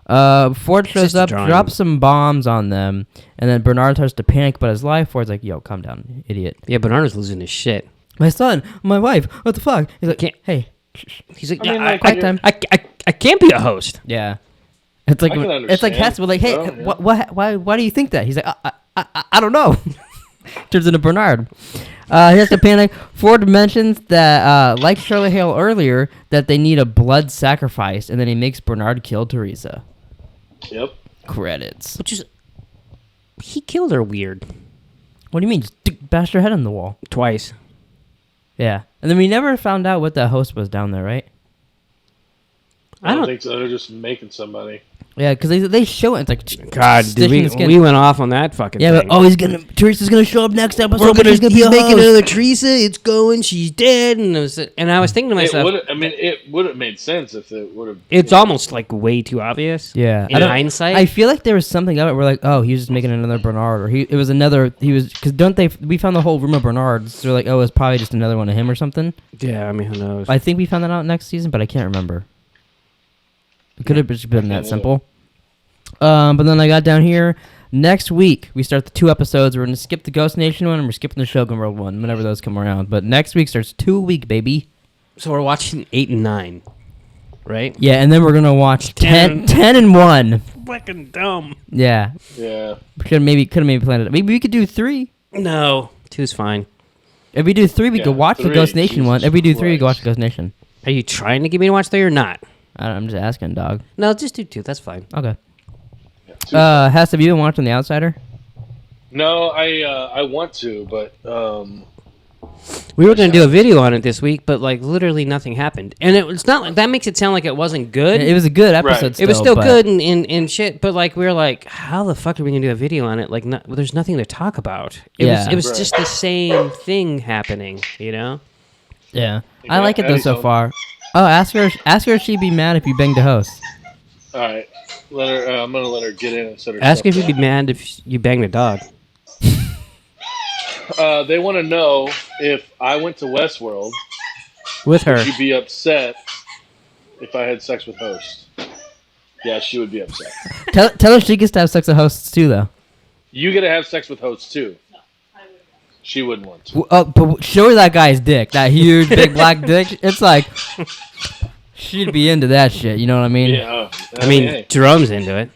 Ford shows just a up, drawing. drops some bombs on them, and then Bernard starts to panic about his life. Ford's like, "Yo, calm down, idiot. Yeah, Bernard was losing his shit. My son, my wife, what the fuck?" He's like, Can't- "Hey." He's like, I mean, like, I, you're- I can't be a host. Yeah, it's like I can it's like understand. Hess. We're like, hey, Oh, yeah. why do you think that? He's like, I don't know. Turns into Bernard. He has to panic. Ford mentions that, like Charlotte Hale earlier, that they need a blood sacrifice, and then he makes Bernard kill Theresa. Yep. Credits. Which is, he killed her weird. What do you mean? Just bashed her head on the wall. Twice. Yeah. And then we never found out what the host was down there, right? I don't think so. They're just making somebody. Yeah, because they show it. It's like, God, dude, we went off on that fucking yeah, thing. but Teresa's gonna show up next episode. He's be a making host. another Teresa. It's going. She's dead. And I was thinking to myself, It would have made sense if it would have. it's almost like way too obvious. Yeah. In hindsight, I feel like there was something of it where like, oh, he was just making another Bernard, or he was because we found the whole room of Bernards. So like, oh, it's probably just another one of him or something. yeah. I mean, who knows? I think we found that out next season, but I can't remember. It could have just been that simple. But then I got down here. Next week, we start the 2 episodes. We're going to skip the Ghost Nation one, and we're skipping the Shogun World one, whenever those come around. But next week starts 2 a week, baby. So we're watching 8 and 9, right? Yeah, and then we're going to watch 10 and 1. Fucking dumb. Yeah. Yeah. Could have maybe planned it. Maybe we could do 3. No, 2's fine. If we do 3, we could watch the 3, Ghost Nation one. Jesus If we do 3, we could watch Christ. the Ghost Nation. Are you trying to get me to watch 3 or not? I'm just asking, dog. No, just do 2. That's fine. Okay. Hess, have you been watching The Outsider? No, I want to, but We were going to do a video on it this week, but like literally nothing happened. And it's not like that makes it sound like it wasn't good. It was a good episode. Right. Still, It was still but- good and shit, but like we were like, how the fuck are we gonna do a video on it? Like, there's nothing to talk about. It was Right. just the same thing happening, you know? Yeah, Yeah, I like it though Eddie's so on. far. Oh, ask her if she'd be mad if you banged a host. all right. Let her. I'm gonna let her get in and set her. Ask if stuff you'd be mad if you banged a dog. down. They want to know if I went to Westworld, With her. would you be upset if I had sex with host? Yeah, she would be upset. Tell her she gets to have sex with hosts too, though. You get to have sex with host too. She wouldn't want to. But show her that guy's dick, that huge big black dick. It's like she'd be into that shit. You know what I mean? Yeah. I mean, hey. Jerome's into it.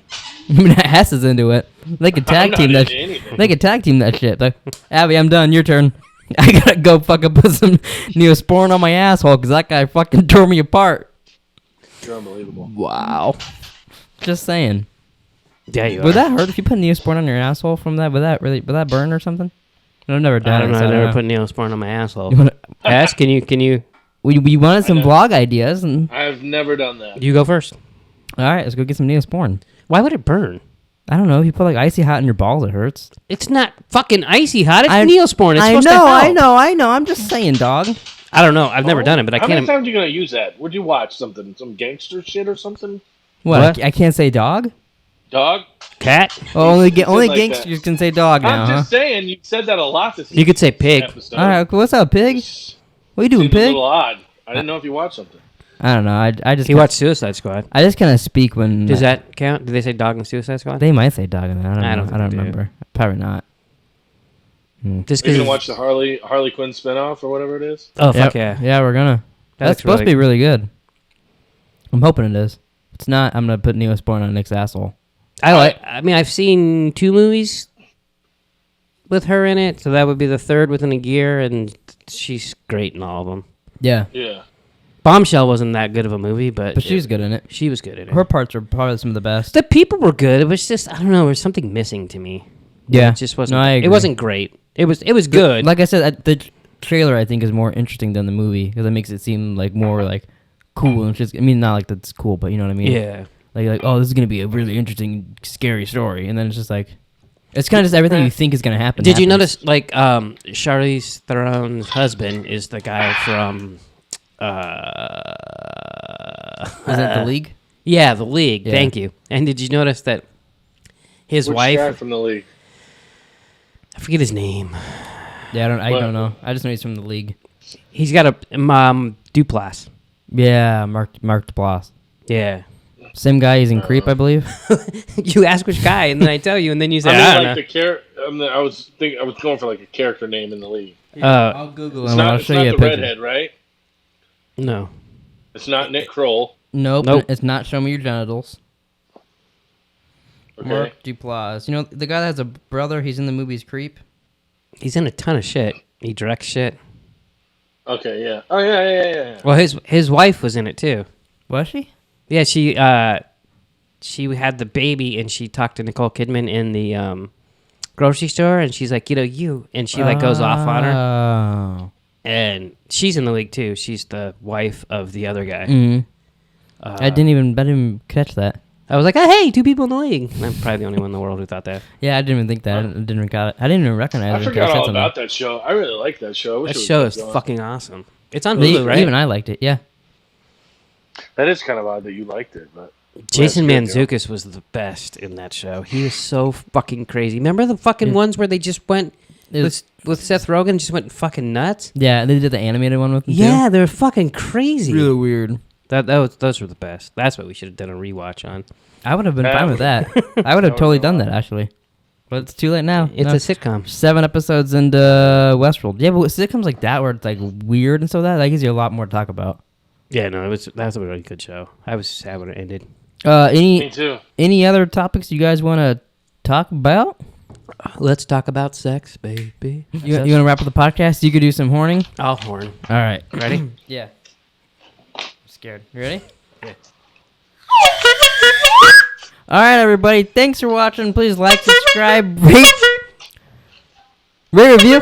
I mean, Hess is into it. They could tag not team that. into anything. They could tag team that shit. Like, Abby, I'm done. Your turn. I gotta go fucking put some Neosporin on my asshole because that guy fucking tore me apart. You're unbelievable. Wow. Just saying. Yeah, you Would are. that hurt if you put Neosporin on your asshole from that? Would that burn or something? I've never I done don't it. know. so I I never don't put Neosporin on my asshole. know. Ask, can you? We wanted some I know. vlog ideas, and I've never done that. You go first. all right, let's go get some Neosporin. Why would it burn? I don't know. If you put like icy hot in your balls, it hurts. It's not fucking icy hot. It's I- Neosporin. It's supposed to help. I know. I'm just saying, dog. I don't know. I've never done it, but I How many can't. times are you gonna use that? Would you watch something, some gangster shit or something? What? What? I can't say dog. Dog? Cat? Oh, only said only like gangsters can say dog now, I'm huh? just saying, you said that a lot this You could say pig. episode. All right, what's up, pig? What you doing, Seems a pig? little odd. I didn't know if you watched something. I don't know. I just He watched Suicide Squad. I just kind of speak when. Does that count? Did they say dog in Suicide Squad? They might say dog in that. I don't I know. don't think I don't they do. remember. Probably not. Just Are you because. gonna watch the Harley Quinn spinoff or whatever it is? Oh fuck Yep. yeah! Yeah, we're gonna. That That's looks supposed to really- be really good. I'm hoping it is. If it's not, I'm gonna put Neosporin on Nick's asshole. I mean, I've seen 2 movies with her in it, so that would be the 3rd within a year, and she's great in all of them. Yeah, Yeah. Bombshell wasn't that good of a movie, but she was good in it. She was good in it. Her parts are probably some of the best. The people were good. It was just I don't know. There was something missing to me. Yeah, It just wasn't. No, I It agree. wasn't great. It was good. Like I said, the trailer I think is more interesting than the movie because it makes it seem like more like cool and just. I mean, not like that's cool, but you know what I mean. yeah. Like oh, this is gonna be a really interesting, scary story, and then it's just like, it's kind of just everything you think is gonna happen. Did you happens. notice like Charlize Theron's husband is the guy from Is it The League? Yeah, The League. Yeah. Thank you. And did you notice that his Which wife? guy from the league? I forget his name. Yeah, I What? don't know. I just know he's from The League. He's got a Duplass. Yeah, Mark Duplass. Yeah. Same guy. He's in Creep, I believe. You ask which guy, and then I tell you, and then you say, I I, mean, don't like know. the character. I was going for like a character name in the league. I'll Google It's him. not, I'll it's show not you a the picture. redhead, right? No. It's not Nick Kroll. Nope, Nope. it's not Show Me Your Genitals. Okay. Mark Duplass. You know the guy that has a brother. He's in the movies Creep. He's in a ton of shit. He directs shit. Okay, yeah. Oh, yeah. Well, his wife was in it too. Was she? Yeah, she had the baby, and she talked to Nicole Kidman in the grocery store, and she's like, you, and she like goes off on her, Oh. and she's in the league too. She's the wife of the other guy. Mm. I didn't even catch that. I was like, oh, hey, 2 people in the league. I'm probably the only one in the world who thought that. Yeah, I didn't even think that. I didn't even recognize I it. forgot all about that show. I really like that show. I wish That it was show is going. fucking awesome. It's on Hulu, right? Even I liked it. Yeah. That is kind of odd that you liked it, but Jason that's good, Mantzoukas was the best in that show. He was so fucking crazy. Remember the fucking ones where they just went with Seth Rogen, just went fucking nuts? Yeah, they did the animated one with him Yeah, they're fucking crazy. too. Really weird. Those were the best. That's what we should have done a rewatch on. I would have been fine with that. I would have totally done that, actually. But it's too late now. It's a sitcom. 7 episodes into Westworld. Yeah, but sitcoms like that where it's like weird and so that gives you a lot more to talk about. Yeah, no, that's a really good show. I was sad when it ended. me too. Any other topics you guys want to talk about? Let's talk about sex, baby. You want to wrap up the podcast? You could do some horning. I'll horn. All right. Ready? Yeah. I'm scared. You ready? Yeah. All right, everybody. Thanks for watching. Please like, subscribe, rate, review.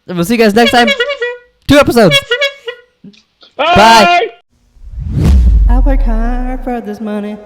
We'll see you guys next time. 2 episodes. Bye. I work hard for this money.